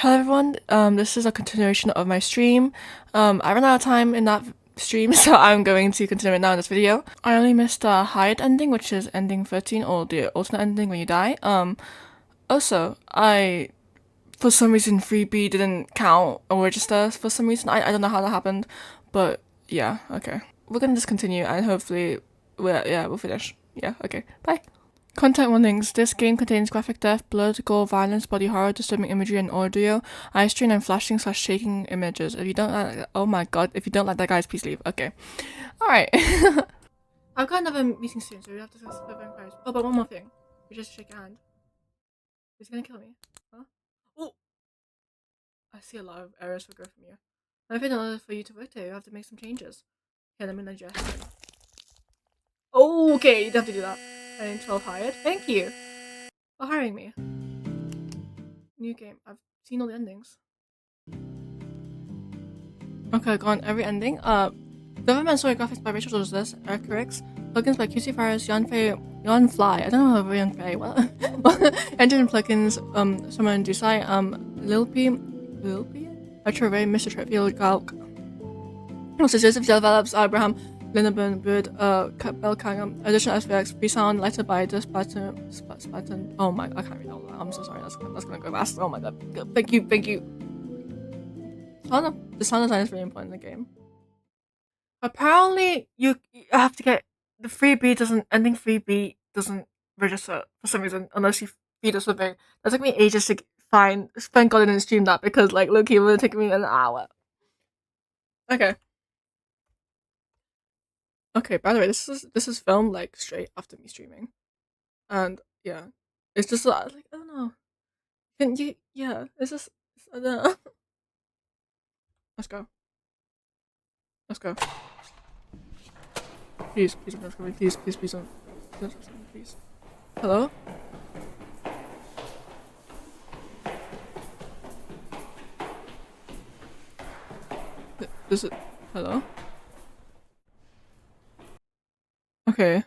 Hello everyone, this is a continuation of my stream. I ran out of time in that stream, so I'm going to continue it now in this video. I only missed the hide ending, which is ending 13, or the alternate ending when you die. Also, for some reason, 3B didn't count or register for some reason. I don't know how that happened, but yeah, okay. We're gonna just continue and hopefully, we'll finish. Yeah, okay, bye. Content warnings. This game contains graphic death, blood, gore, violence, body horror, disturbing imagery, and audio, eye strain, and flashing / shaking images. If you don't like, oh my god, if you don't like that, guys, please leave. Okay. Alright. I've got another meeting soon, so we have to discuss further inquiries. Oh, but one more thing. We just shake your hand. He's gonna kill me. Huh? Oh! I see a lot of errors for growth from you. I think in order for you to work there, you have to make some changes. Here, let me lend you a hand. Oh, okay, you don't have to do that. I need 12 hired. Thank you for hiring me. New game. I've seen all the endings. Okay, I've gone every ending. Government story graphics by Rachel Joseph, Eric Ricks, plugins by QC Virus, Yan Fly. I don't know how Yan Fly. What? Engine plugins. Summer and Dusai. Lilp, Retro Ray, Mr. Tripfield, Galk. Also, Joseph develops Abraham. Linneburn, Bird, Belkangam, additional SVX, pre-sound, lighter by the Spartan. Oh my, I can't read all that. I'm so sorry, that's gonna go fast. Oh my god. Thank you. The sound design is really important in the game. Apparently, you have to get the 3B ending 3B doesn't register for some reason unless you feed us something. That took me ages to find. Thank God I didn't stream that because like low-key it would have taken me an hour. Okay. Okay, by the way, this is filmed like straight after me streaming. And yeah. It's just like I don't know. Can you it's just I don't know. Let's go. Please don't scream me. Please don't please. Hello? This is hello? Okay.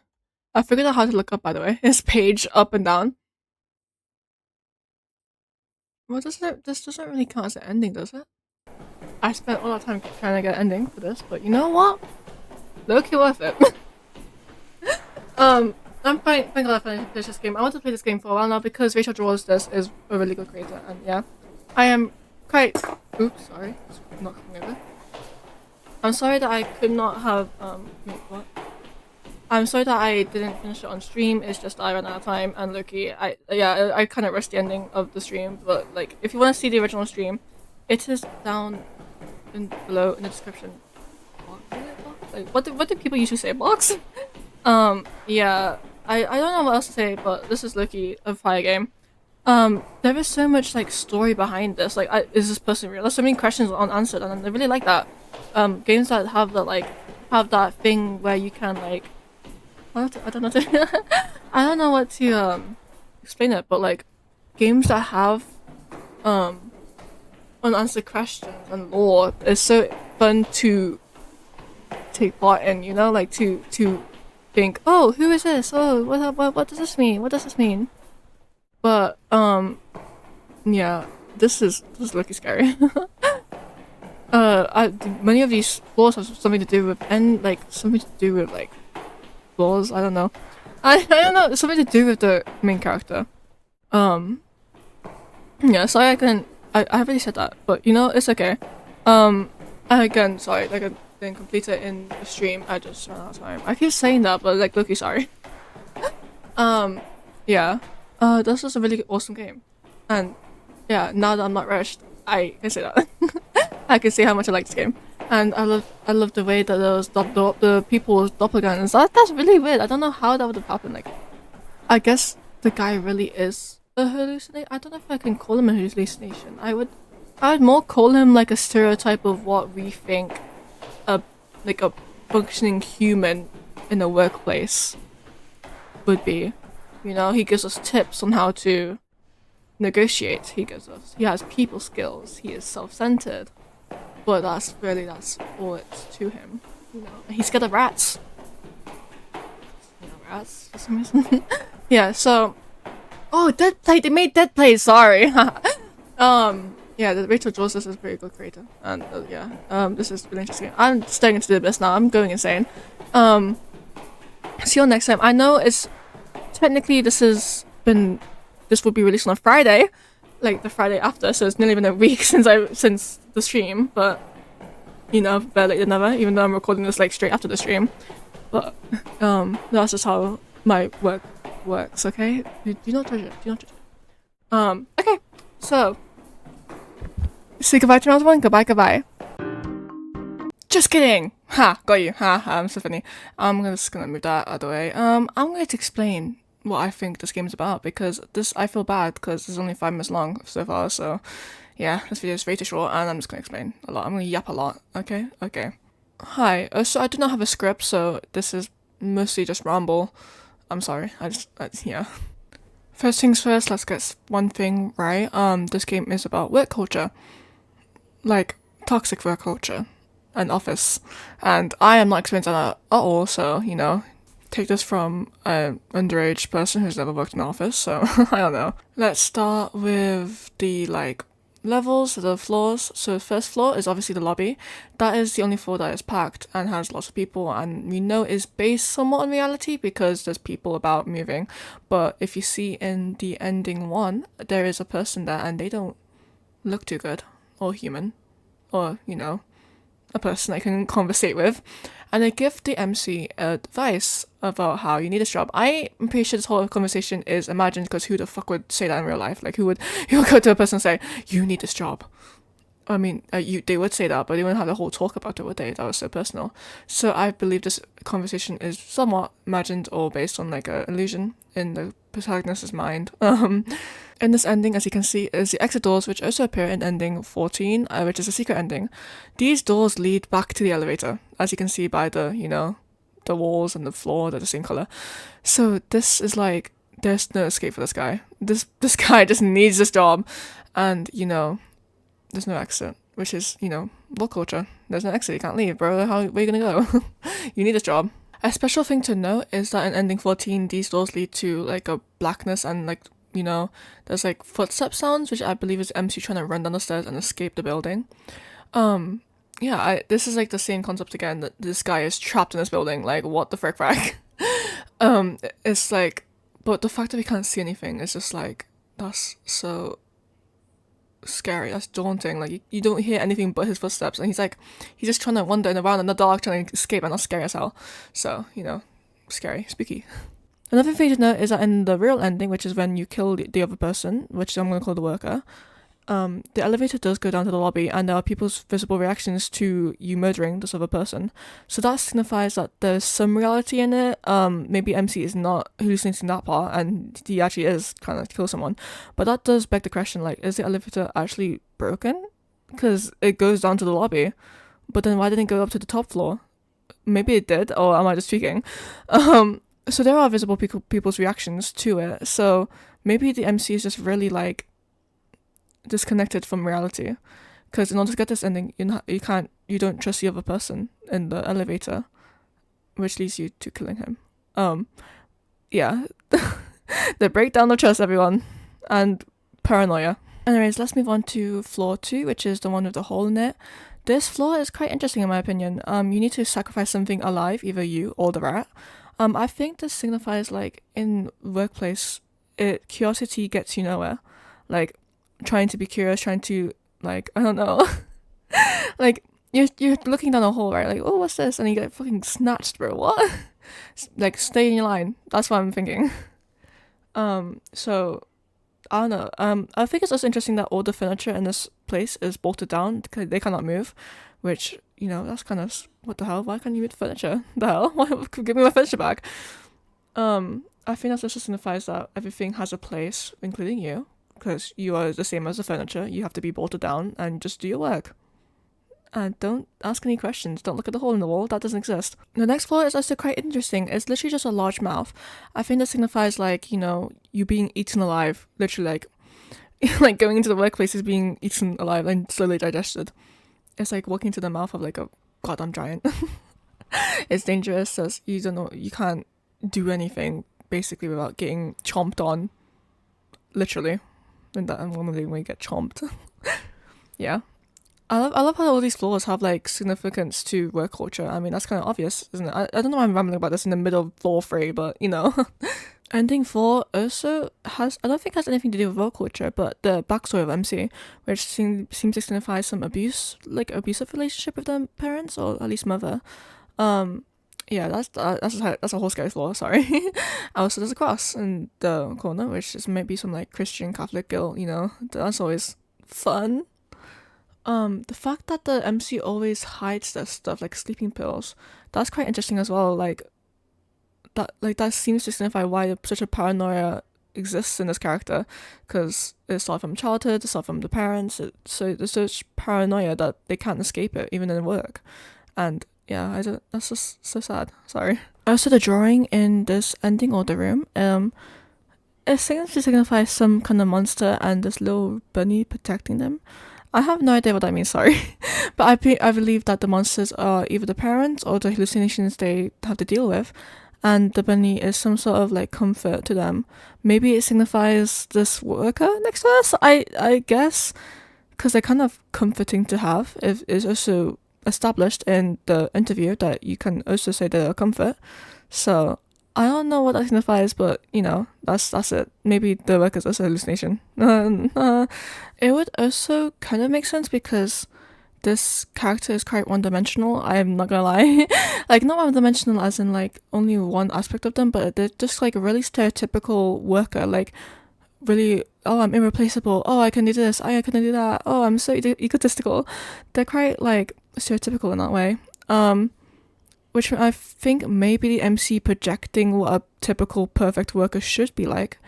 I figured out how to look up, by the way. It's page up and down. Well, this doesn't really count as an ending, does it? I spent all that time trying to get an ending for this, but you know what? Low-key worth it. I'm thank God I finished this game. I want to play this game for a while now because Rachel draws this is a really good creator, and yeah. I am quite... Oops, sorry. It's not coming over. I'm sorry that I could not have, wait, what? I'm sorry that I didn't finish it on stream. It's just I ran out of time, and Loki, I kind of rushed the ending of the stream. But like, if you want to see the original stream, it is down below in the description. Like, what do people usually say? Box? Yeah. I don't know what else to say, but this is Loki, a fire game. There is so much like story behind this. Like, is this person real? There's so many questions unanswered, and I really like that. Games that have that thing where you can like. I don't know. I don't know what to explain it, but like games that have unanswered questions and lore is so fun to take part in. You know, like to think, oh, who is this? Oh, what does this mean? What does this mean? But yeah, this is looking scary. Many of these flaws have something to do with flaws. I don't know. I don't know. It's something to do with the main character. Yeah. Sorry, I haven't really said that, but you know, it's okay. Again, sorry. Like I didn't complete it in the stream. I just ran out of time. I keep saying that, but like, Loki, sorry. Yeah. This is a really awesome game, and yeah. Now that I'm not rushed, I can say that. I can say how much I like this game. And I love the way that those the people's doppelgangers. That's really weird. I don't know how that would have happened. Like, I guess the guy really is a hallucination. I don't know if I can call him a hallucination. I would more call him like a stereotype of what we think a functioning human in a workplace would be. You know, he gives us tips on how to negotiate. He has people skills. He is self-centered. But that's all it's to him. You know, he's scared of rats. You know, rats for some reason. Yeah. So, oh, Dead Play. They made Dead Play. Sorry. Yeah, the Rachel draws this is a very good creator, and yeah, this is really interesting. I'm staring into the abyss now. I'm going insane. See you next time. I know it's technically this will be released on a Friday, like the Friday after, so it's nearly been a week since the stream. But you know, better late than never. Even though I'm recording this like straight after the stream, but that's just how my work works. Okay, do not judge it. Do not judge it. Okay, so. Say goodbye to round one. Goodbye. Just kidding. Ha, got you. Ha, I'm so funny. I'm just gonna move that out of the way. I'm going to explain what I think this game is about because I feel bad because it's only 5 minutes long so far. So, yeah, this video is way too short, and I'm just gonna explain a lot. I'm gonna yap a lot. Okay. Hi. So I do not have a script, so this is mostly just ramble. I'm sorry. Yeah. First things first. Let's get one thing right. This game is about work culture. Like toxic work culture and office, and I am not experienced in that at all, so you know, take this from an underage person who's never worked in an office, so I don't know. Let's start with the like levels, the floors. So the first floor is obviously the lobby. That is the only floor that is packed and has lots of people, and we know is based somewhat on reality because there's people about moving. But if you see in the ending one, there is a person there and they don't look too good or human, or you know, a person I can conversate with, and they give the MC advice about how you need this job. I'm pretty sure this whole conversation is imagined because who the fuck would say that in real life? Like who would go to a person and say you need this job? I mean, they would say that, but they wouldn't have the whole talk about it, would they? That was so personal. So I believe this conversation is somewhat imagined or based on like an illusion in the protagonist's mind. In this ending, as you can see, is the exit doors, which also appear in ending 14, which is a secret ending. These doors lead back to the elevator, as you can see by the, you know, the walls and the floor, they're the same color. So this is like, there's no escape for this guy. This guy just needs this job, and you know, there's no exit, which is, you know, work culture. There's no exit, you can't leave, bro. Where are you gonna go? You need this job. A special thing to note is that in ending 14, these doors lead to like a blackness and like, you know, there's like footstep sounds, which I believe is MC trying to run down the stairs and escape the building. Yeah, this is like the same concept again, that this guy is trapped in this building, like what the frick. It's like, but the fact that we can't see anything is just like, that's so scary, that's daunting. Like you don't hear anything but his footsteps, and he's just trying to wander around in the dark trying to escape, and that's scary as hell. So, you know, scary, spooky. Another thing to note is that in the real ending, which is when you kill the other person, which I'm going to call the worker, the elevator does go down to the lobby, and there are people's visible reactions to you murdering this other person. So that signifies that there's some reality in it. Maybe MC is not hallucinating that part, and he actually is trying to kill someone. But that does beg the question, like, is the elevator actually broken? Because it goes down to the lobby, but then why didn't it go up to the top floor? Maybe it did, or am I just speaking? So there are visible people's reactions to it. So maybe the MC is just really like disconnected from reality, because in order to get this ending, you don't trust the other person in the elevator, which leads you to killing him. Yeah, the breakdown of trust, everyone, and paranoia. Anyways, let's move on to floor 2, which is the one with the hole in it. This floor is quite interesting in my opinion. You need to sacrifice something alive, either you or the rat. I think this signifies like in workplace, curiosity gets you nowhere. Like trying to be curious, trying to like, I don't know, like you're looking down a hole, right? Like, oh, what's this? And you get fucking snatched, bro. What? Like, stay in your line. That's what I'm thinking. So I don't know. I think it's also interesting that all the furniture in this place is bolted down because they cannot move, which, you know, that's kind of, what the hell? Why can't you move furniture? The hell? Why, give me my furniture back. I think that also signifies that everything has a place, including you, because you are the same as the furniture. You have to be bolted down and just do your work. And don't ask any questions. Don't look at the hole in the wall. That doesn't exist. The next floor is also quite interesting. It's literally just a large mouth. I think that signifies, like, you know, you being eaten alive. Literally, like, like going into the workplace is being eaten alive and slowly digested. It's like walking into the mouth of, like, a goddamn giant. It's dangerous, as you don't know, you can't do anything, basically, without getting chomped on. Literally. And that one day when you get chomped. Yeah. I love how all these floors have like significance to work culture. I mean, that's kind of obvious, isn't it? I don't know why I'm rambling about this in the middle of floor three, but you know. Ending four also has, I don't think has anything to do with work culture, but the backstory of MC, which seems to signify some abuse, like abusive relationship with their parents, or at least mother. Um, yeah, that's a whole scary floor. Sorry. Also, there's a cross in the corner, which is maybe some like Christian Catholic guilt. You know, that's always fun. The fact that the MC always hides their stuff like sleeping pills, that's quite interesting as well. That seems to signify why such a paranoia exists in this character, because it's started from childhood, it's started from the parents. So there's such paranoia that they can't escape it even in work, and yeah, I don't. That's just so sad. Sorry. Also, the drawing in this ending of the room, it seems to signify some kind of monster and this little bunny protecting them. I have no idea what that means, sorry. But I believe that the monsters are either the parents or the hallucinations they have to deal with, and the bunny is some sort of like comfort to them. Maybe it signifies this worker next to us, I guess, because they're kind of comforting to have. It is also established in the interview that you can also say they're a comfort. So I don't know what that signifies, but you know, that's it. Maybe the work is also a hallucination. It would also kind of make sense because this character is quite one-dimensional. I'm not gonna lie, like not one-dimensional as in like only one aspect of them, but they're just like a really stereotypical worker. Like really, oh, I'm irreplaceable. Oh, I can do this. I can do that. Oh, I'm so egotistical. They're quite like stereotypical in that way. Which I think maybe the MC projecting what a typical perfect worker should be like,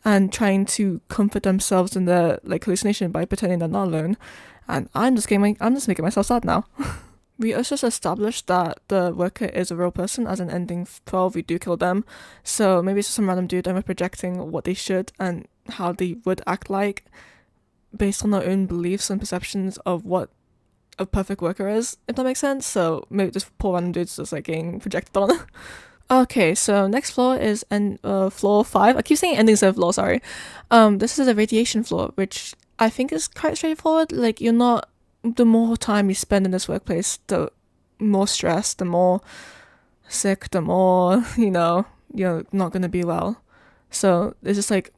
and trying to comfort themselves in their like hallucination by pretending they're not alone. And I'm just making myself sad now. We also established that the worker is a real person, as in ending 12, we do kill them. So maybe it's just some random dude and we're projecting what they should and how they would act like based on their own beliefs and perceptions of what a perfect worker is, if that makes sense. So maybe this poor random dude's just like getting projected on. Okay, so next floor is floor 5. I keep saying ending instead of floor, sorry. This is a radiation floor, which I think is quite straightforward. Like, you're not, the more time you spend in this workplace, the more stress, the more sick, the more, you know, you're not gonna be well. So it's just like,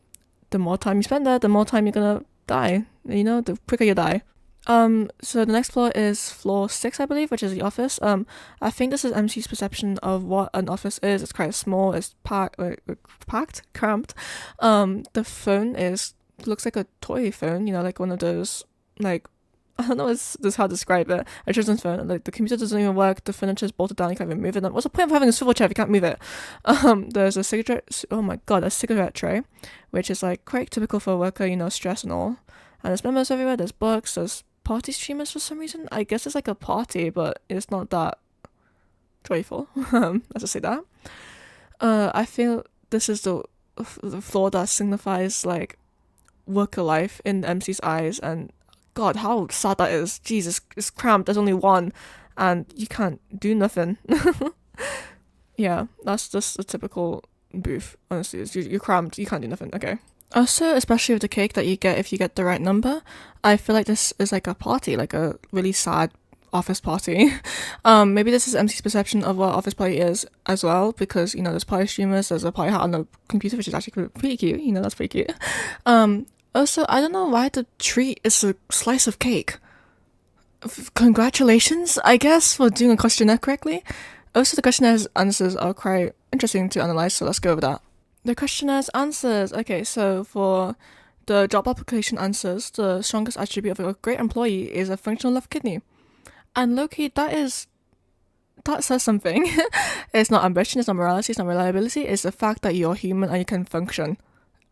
the more time you spend there, the more time you're gonna die. You know, the quicker you die. So the next floor is floor 6, I believe, which is the office. I think this is MC's perception of what an office is. It's quite small, it's packed, cramped. The phone looks like a toy phone, you know, like one of those, like, I don't know this how to describe it. A children's phone. Like the computer doesn't even work. The furniture's bolted down. You can't even move it. What's the point of having a swivel chair if you can't move it? There's a cigarette. Oh my god, a cigarette tray, which is like quite typical for a worker. You know, stress and all. And there's memos everywhere. There's books. There's party streamers for some reason. I guess it's like a party, but it's not that joyful. Let's just say that. I feel this is the floor that signifies like worker life in MC's eyes, and God, how sad that is. Jesus, it's cramped. There's only one, and you can't do nothing. Yeah, that's just a typical booth. Honestly, you're cramped. You can't do nothing. Okay. Also, especially with the cake that you get if you get the right number, I feel like this is like a party, like a really sad office party. Maybe this is MC's perception of what office party is as well, because you know there's party streamers, there's a party hat on the computer, which is actually pretty cute. You know, that's pretty cute. Also, I don't know why the treat is a slice of cake. Congratulations, I guess, for doing a questionnaire correctly. Also, the questionnaires answers are quite interesting to analyze, so let's go over that. The questionnaires answers. Okay, so for the job application answers, the strongest attribute of a great employee is a functional left kidney. And low-key, that says something. It's not ambition, it's not morality, it's not reliability, it's the fact that you're human and you can function.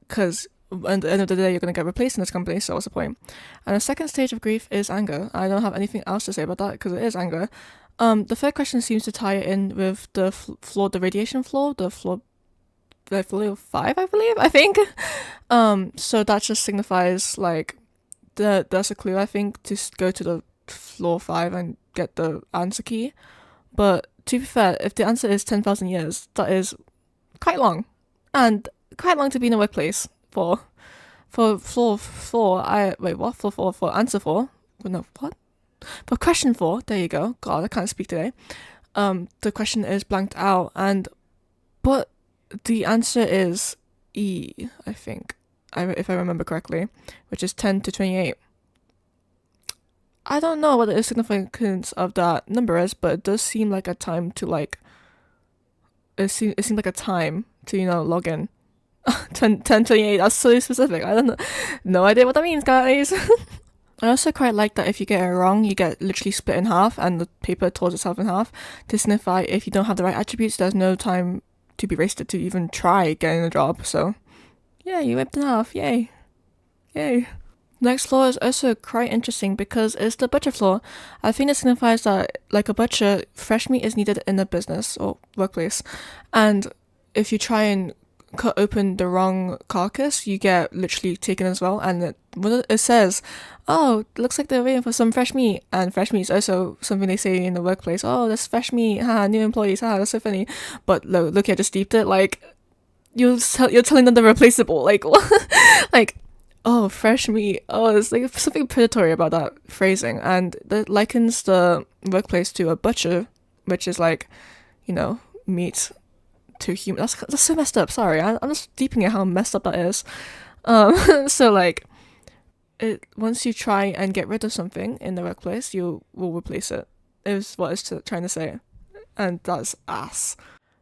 Because at the end of the day, you're going to get replaced in this company, so what's the point? And the second stage of grief is anger. I don't have anything else to say about that because it is anger. The third question seems to tie in with the floor, the radiation floor, the floor 5, I believe, I think. So that just signifies like that's a clue, I think, to go to the floor 5 and get the answer key. But to be fair, if the answer is 10,000 years, that is quite long, and quite long to be in a workplace for floor 4. For answer 4, no, what? For question 4, there you go. God, I can't speak today. The question is blanked out, but the answer is E, I think, if I remember correctly, which is 10 to 28. I don't know what the significance of that number is, but it does seem like a time to like. It seemed like a time to log in. 10, 28. That's so specific. I don't know. No idea what that means, guys. I also quite like that if you get it wrong, you get literally split in half, and the paper tears itself in half to signify if you don't have the right attributes, there's no time to be wasted to even try getting the job. So, yeah, you ripped in half. Yay. Yay. Next flaw is also quite interesting because it's the butcher flaw. I think it signifies that, like a butcher, fresh meat is needed in a business or workplace. And if you try and cut open the wrong carcass, you get literally taken as well. And it says, oh, it looks like they're waiting for some fresh meat. And fresh meat is also something they say in the workplace. Oh, there's fresh meat. Ha, new employees. Ha, that's so funny. But look, I just deeped it. Like, you're telling them they're replaceable. Like, what? Like, oh, fresh meat. Oh, it's like something predatory about that phrasing. And that likens the workplace to a butcher, which is like, meat to human. That's so messed up. Sorry, I'm just deeping it how messed up that is. So like, once you try and get rid of something in the workplace, you will replace it. Is what it's trying to say, and that's ass.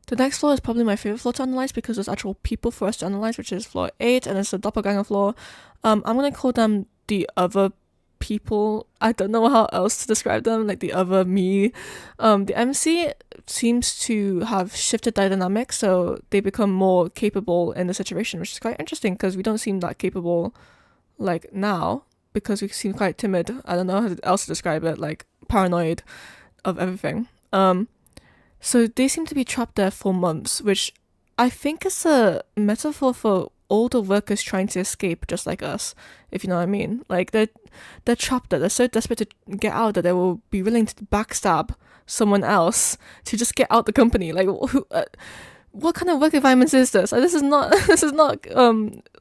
The next flaw is probably my favorite flaw to analyze because there's actual people for us to analyze, which is flaw 8, and it's the doppelganger flaw. I'm gonna call them the other people. I don't know how else to describe them, like the other me. The MC seems to have shifted their dynamic, so they become more capable in the situation, which is quite interesting because we don't seem that capable like now, because we seem quite timid. I don't know how else to describe it, like paranoid of everything. So they seem to be trapped there for months, which I think is a metaphor for all the workers trying to escape, just like us, if you know what I mean. Like, they're trapped there. They're so desperate to get out that they will be willing to backstab someone else to just get out the company. Like, what kind of work environment is this? This is not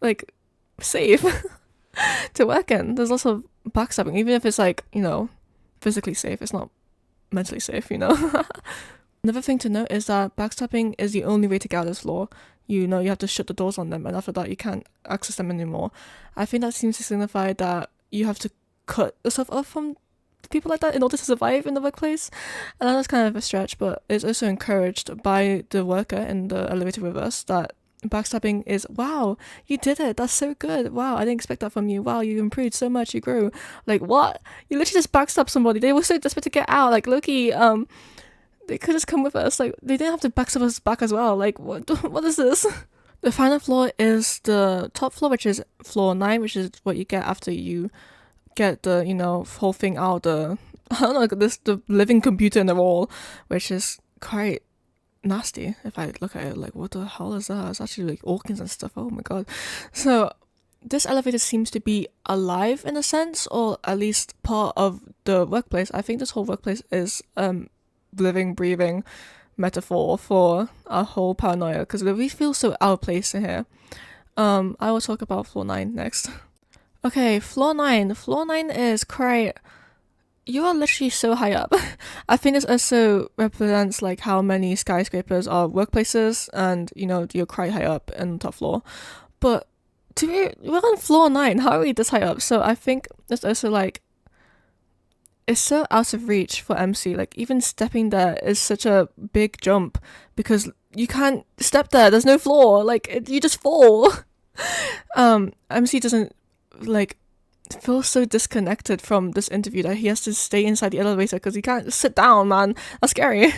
like safe to work in. There's lots of backstabbing, even if it's like physically safe. It's not mentally safe. Another thing to note is that backstabbing is the only way to get out of this flaw. You have to shut the doors on them, and after that you can't access them anymore. I think that seems to signify that you have to cut yourself off from people like that in order to survive in the workplace. And that's kind of a stretch, but it's also encouraged by the worker in the elevator with us that backstabbing is, wow, you did it, that's so good, wow, I didn't expect that from you, wow, you improved so much, you grew. Like, what? You literally just backstabbed somebody. They were so desperate to get out. Like, Loki, they could just come with us. Like, they didn't have to backstab us back as well. Like, what is this? The final flaw is the top flaw, which is flaw 9, which is what you get after you get the, whole thing out, the living computer in the wall, which is quite nasty. If I look at it, like, what the hell is that? It's actually like organs and stuff. Oh my god. So this elevator seems to be alive in a sense, or at least part of the workplace. I think this whole workplace is living, breathing metaphor for our whole paranoia, because we feel so out of place in here. I will talk about flaw 9 next. Okay, flaw 9. Flaw 9 is quite... You are literally so high up. I think this also represents like how many skyscrapers are workplaces, and you're quite high up in the top floor. But we're on floor 9. How are we this high up? So I think it's also like, it's so out of reach for MC. Like, even stepping there is such a big jump because you can't step there. There's no floor. Like, you just fall. MC doesn't like feel so disconnected from this interview that he has to stay inside the elevator because he can't sit down, man. That's scary.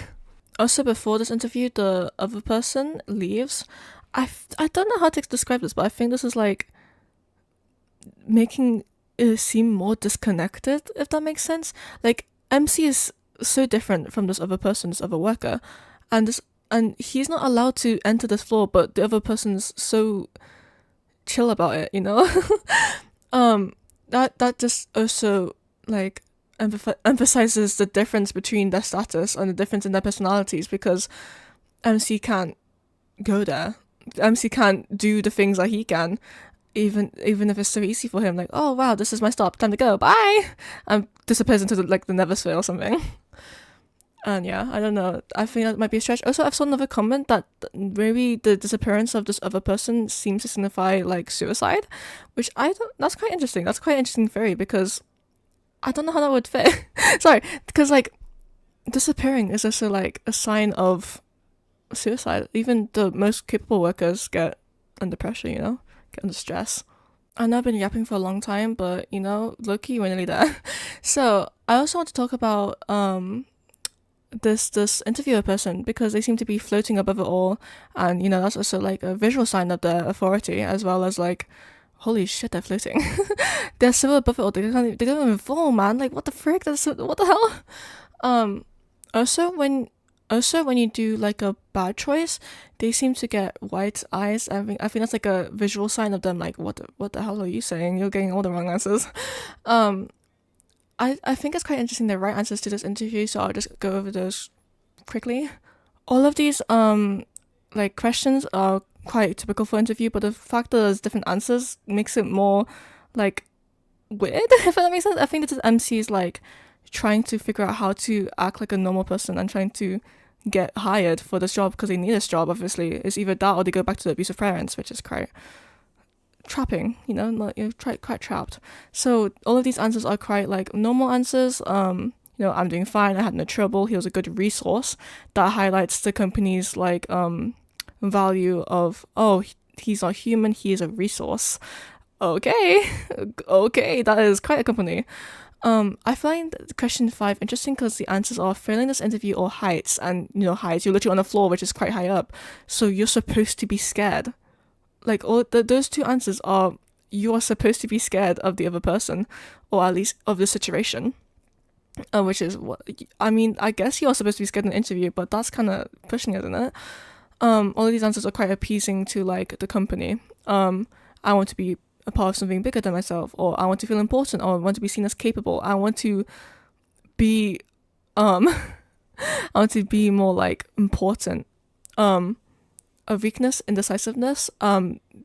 Also, before this interview, the other person leaves. I don't know how to describe this, but I think this is like making it seem more disconnected, if that makes sense. Like, MC is so different from this other person, this other worker, and he's not allowed to enter this floor, but the other person's so chill about it, that just also like emphasizes the difference between their status and the difference in their personalities, because MC can't go there. MC can't do the things that he can, even if it's so easy for him, like, oh wow, this is my stop, time to go, bye, and disappears into the Neversphere or something. And yeah, I don't know. I think that might be a stretch. Also, I've saw another comment that maybe the disappearance of this other person seems to signify like suicide, which I don't. That's quite interesting. That's quite an interesting theory because I don't know how that would fit. Sorry, because like disappearing is also like a sign of suicide. Even the most capable workers get under pressure. Get under stress. I know I've been yapping for a long time, but low-key, we're nearly there. So I also want to talk about this interviewer person because they seem to be floating above it all, and that's also like a visual sign of their authority, as well as like, holy shit, they're floating. They're so above it all, they don't even fall, man. Like, what the frick? What the hell? um also when you do like a bad choice, they seem to get white eyes. I think that's like a visual sign of them, like, what the hell are you saying? You're getting all the wrong answers. um I think it's quite interesting the right answers to this interview, so I'll just go over those quickly. All of these like questions are quite typical for interview, but the fact that there's different answers makes it more like weird, if that makes sense. I think that this MC is like trying to figure out how to act like a normal person and trying to get hired for this job because they need this job. Obviously, it's either that or they go back to the abusive parents, which is quite trapping, you're quite trapped. So all of these answers are quite like normal answers. I'm doing fine, I had no trouble, he was a good resource. That highlights the company's like value of, oh, he's not human, he is a resource. Okay. Okay, that is quite a company. I find question 5 interesting because the answers are failing this interview or heights, and heights, you're literally on the floor, which is quite high up, so you're supposed to be scared. Like, those two answers are, you are supposed to be scared of the other person, or at least of the situation, which is what I mean. I guess you are supposed to be scared in an interview, but that's kind of pushing it, isn't it? All of these answers are quite appeasing to like the company. I want to be a part of something bigger than myself, or I want to feel important, or I want to be seen as capable. I want to be I want to be more like important. A weakness, indecisiveness,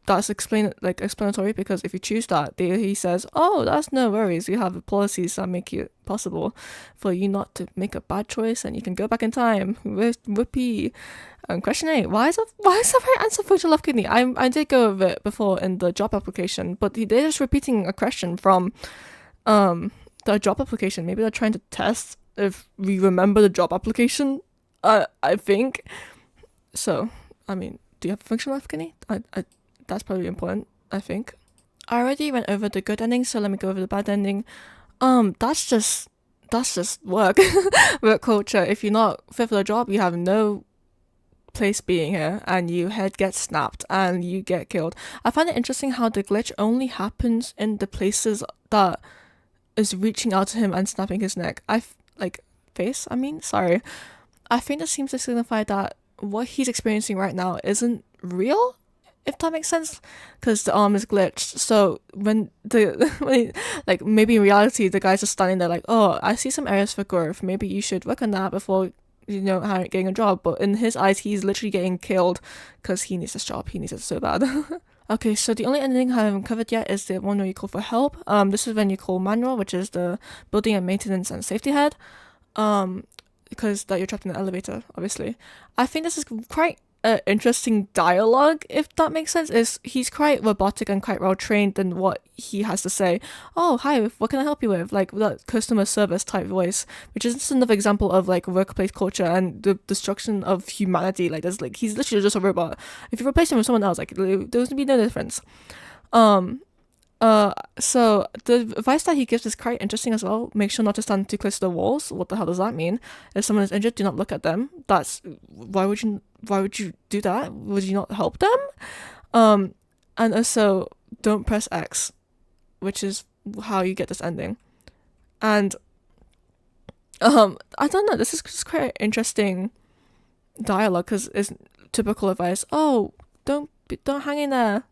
that's explanatory, because if you choose that, he says, oh, that's no worries, we have policies that make it possible for you not to make a bad choice, and you can go back in time. Whoopee. Question 8, why is the right answer functional love kidney? I did go over it before in the job application, but they're just repeating a question from the job application. Maybe they're trying to test if we remember the job application. I think so. I mean, do you have a functional left kidney? That's probably important, I think. I already went over the good ending, so let me go over the bad ending. That's just work. Work culture. If you're not fit for the job, you have no place being here, and your head gets snapped and you get killed. I find it interesting how the glitch only happens in the places that is reaching out to him and snapping his neck. Face, sorry. I think this seems to signify that what he's experiencing right now isn't real, if that makes sense, because the arm is glitched. So when maybe in reality the guy's just standing there like, oh, I see some areas for growth, maybe you should work on that before getting a job. But in his eyes, he's literally getting killed because he needs this job. He needs it so bad. Okay, so the only ending I haven't covered yet is the one where you call for help. This is when you call manual, which is the building and maintenance and safety head. Because that you're trapped in the elevator, obviously. I think this is quite interesting dialogue, if that makes sense. He's quite robotic and quite well trained in what he has to say. Oh, hi, what can I help you with? Like that customer service type voice, which is just another example of like workplace culture and the destruction of humanity. Like there's like, he's literally just a robot. If you replace him with someone else, like there would be no difference. So the advice that he gives is quite interesting as well. Make sure not to stand too close to the walls. What the hell does that mean? If someone is injured, do not look at them. Why would you do that? Would you not help them? And also don't press X, which is how you get this ending. And I don't know, this is just quite interesting dialogue, because it's typical advice. Oh, don't hang in there.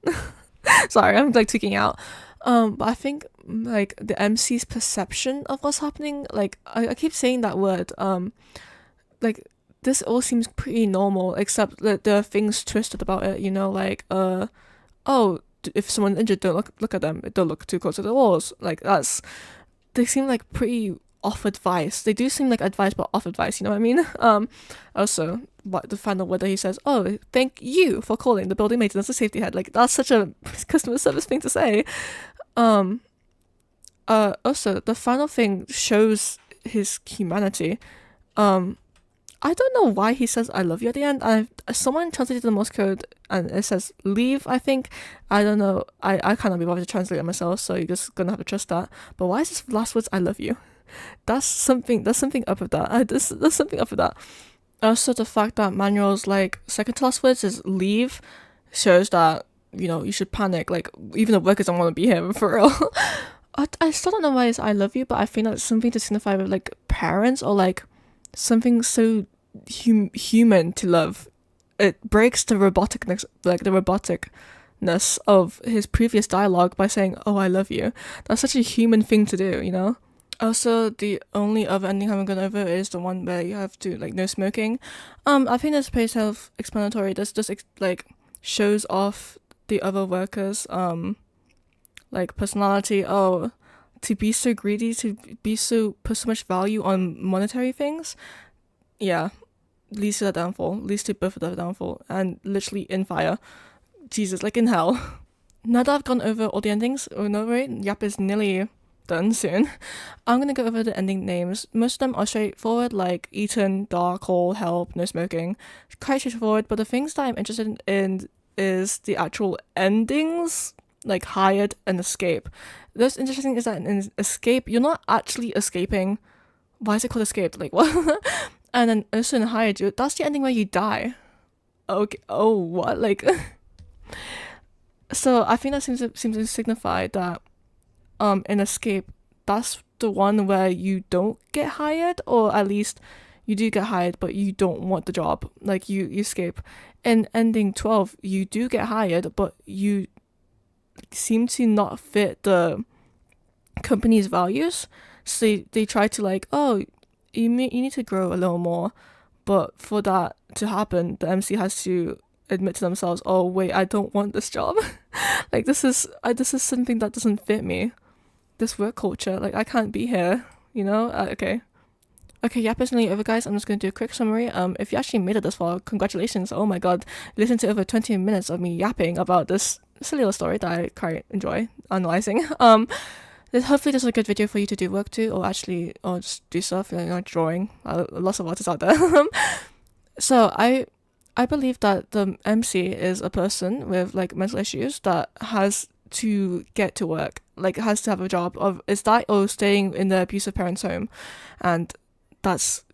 Sorry, I'm like tweaking out. But I think like the MC's perception of what's happening, like I keep saying that word, like this all seems pretty normal, except that there are things twisted about it, like oh, if someone's injured, don't look at them. Don't look too close to the walls. Like they seem like pretty off advice. They do seem like advice, but off advice. You know what I mean? Also, what the final word that he says, "Oh, thank you for calling the building maintenance and safety head." Like that's such a customer service thing to say. Also, the final thing shows his humanity. I don't know why he says "I love you" at the end. Someone translated the Morse code and it says "leave." I think I don't know. I cannot be bothered to translate it myself, so you're just gonna have to trust that. But why is his last words "I love you"? That's something. There's something up with that. There's something up with that. Also, the fact that Manuel's like second to last words is "leave" shows that you should panic. Like even the workers don't want to be here for real. I still don't know why it's "I love you," but I think that's something to signify with like parents or like something so human to love. It breaks the roboticness of his previous dialogue by saying, "Oh, I love you." That's such a human thing to do. Also, the only other ending I haven't gone over is the one where you have to like no smoking. I think that's pretty self-explanatory. This just like shows off the other workers like personality. Oh, to be so greedy, to be so put so much value on monetary things, yeah, leads to the downfall, leads to both of the downfall, and literally in fire. Jesus, like in hell. Now that I've gone over all the endings, Yap is nearly done soon. I'm gonna go over the ending names. Most of them are straightforward, like eaten, dark, hole, help, no smoking. Quite straightforward, but the things that I'm interested in is the actual endings, like hired and escape. What's interesting is that in escape, you're not actually escaping. Why is it called escape? Like what? And then also in hired, that's the ending where you die. Okay. Oh, what? Like. So I think that seems to signify that in escape, that's the one where you don't get hired, or at least you do get hired but you don't want the job, like you escape. In ending 12, you do get hired but you seem to not fit the company's values, so they try to like, oh, you need to grow a little more, but for that to happen the MC has to admit to themselves, oh wait, I don't want this job. Like this is something that doesn't fit me, this work culture, like I can't be here, okay, yeah, personally over, guys. I'm just going to do a quick summary. If you actually made it this far, congratulations. Oh my god, listen to over 20 minutes of me yapping about this silly little story that I quite enjoy analyzing. Hopefully this is a good video for you to do work to, or just do stuff, drawing. Lots of artists out there. So I believe that the MC is a person with like mental issues that has to get to work, like has to have a job, of is that or staying in the abusive parents' home, and that's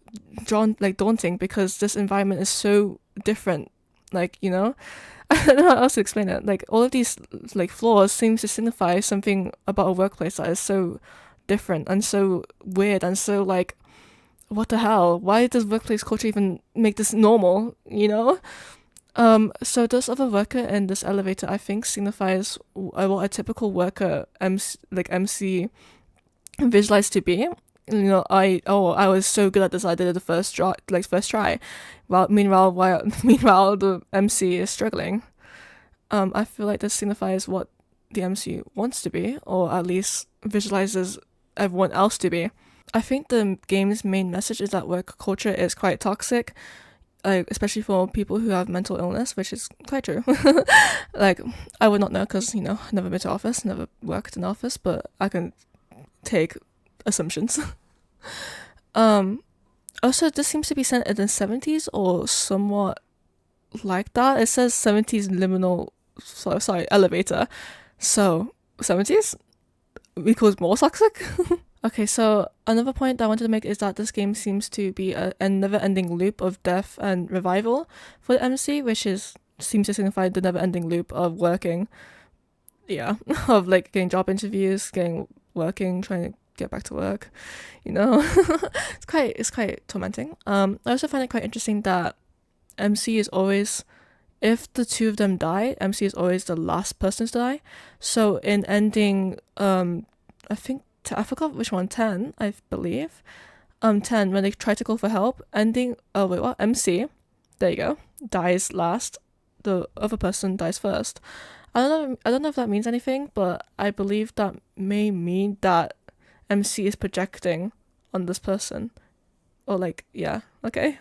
daunting because this environment is so different. Like I don't know how else to explain it. Like all of these like flaws seems to signify something about a workplace that is so different and so weird and so like, what the hell? Why does workplace culture even make this normal? So this other worker in this elevator, I think, signifies what a typical worker MC visualized to be. I was so good at this, I did it the first try. Meanwhile the MC is struggling. I feel like this signifies what the MC wants to be, or at least visualizes everyone else to be. I think the game's main message is that work culture is quite toxic, like especially for people who have mental illness, which is quite true. Like I would not know because I've never been to office, never worked in office, but I can take assumptions. Also, this seems to be set in the 70s or somewhat like that. It says 70s elevator, so 70s equals more toxic. Okay, so another point that I wanted to make is that this game seems to be a never-ending loop of death and revival for the MC, which seems to signify the never-ending loop of working. Yeah, of like getting job interviews, working, trying to get back to work. It's quite tormenting. I also find it quite interesting that MC is always, if the two of them die, MC is always the last person to die. So in ending, I forgot which one, 10, I believe. 10, when they try to call for help, MC, there you go, dies last. The other person dies first. I don't know if that means anything, but I believe that may mean that MC is projecting on this person. Or like, yeah, okay.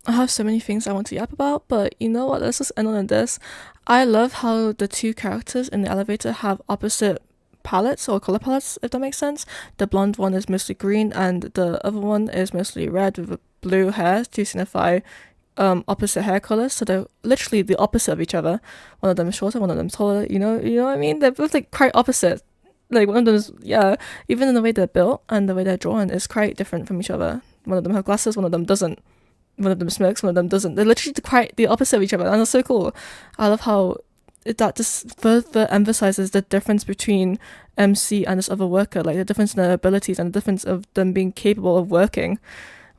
I have so many things I want to yap about, but you know what? Let's just end on this. I love how the two characters in the elevator have opposite palettes or color palettes, if that makes sense. The blonde one is mostly green, and the other one is mostly red with blue hair to signify opposite hair colors. So they're literally the opposite of each other. One of them is shorter, one of them taller. You know what I mean? They're both like quite opposite. Like one of them is, yeah, even in the way they're built and the way they're drawn is quite different from each other. One of them have glasses, one of them doesn't. One of them smokes, one of them doesn't. They're literally quite the opposite of each other, and it's so cool. I love how that just further emphasizes the difference between MC and this other worker, like the difference in their abilities and the difference of them being capable of working,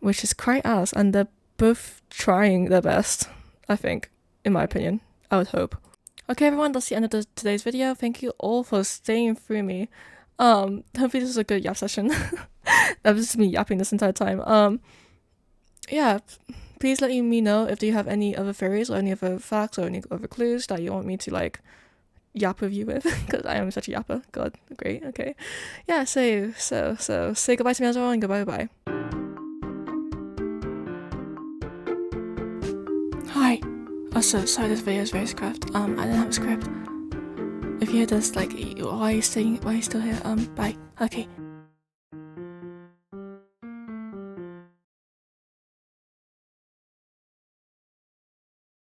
which is quite ass, and they're both trying their best, I think, in my opinion. I would hope. Okay, everyone, that's the end of today's video. Thank you all for staying through me. Hopefully this was a good yap session. That was just me yapping this entire time. Yeah, please let me know if you have any other theories or any other facts or any other clues that you want me to like yap with you with, because I am such a yapper. God, great. Okay, yeah. So say goodbye to me as well, and goodbye. Hi. Also, sorry, this video is very script. I didn't have a script. If you hear this, like, why are you still here? Bye. Okay.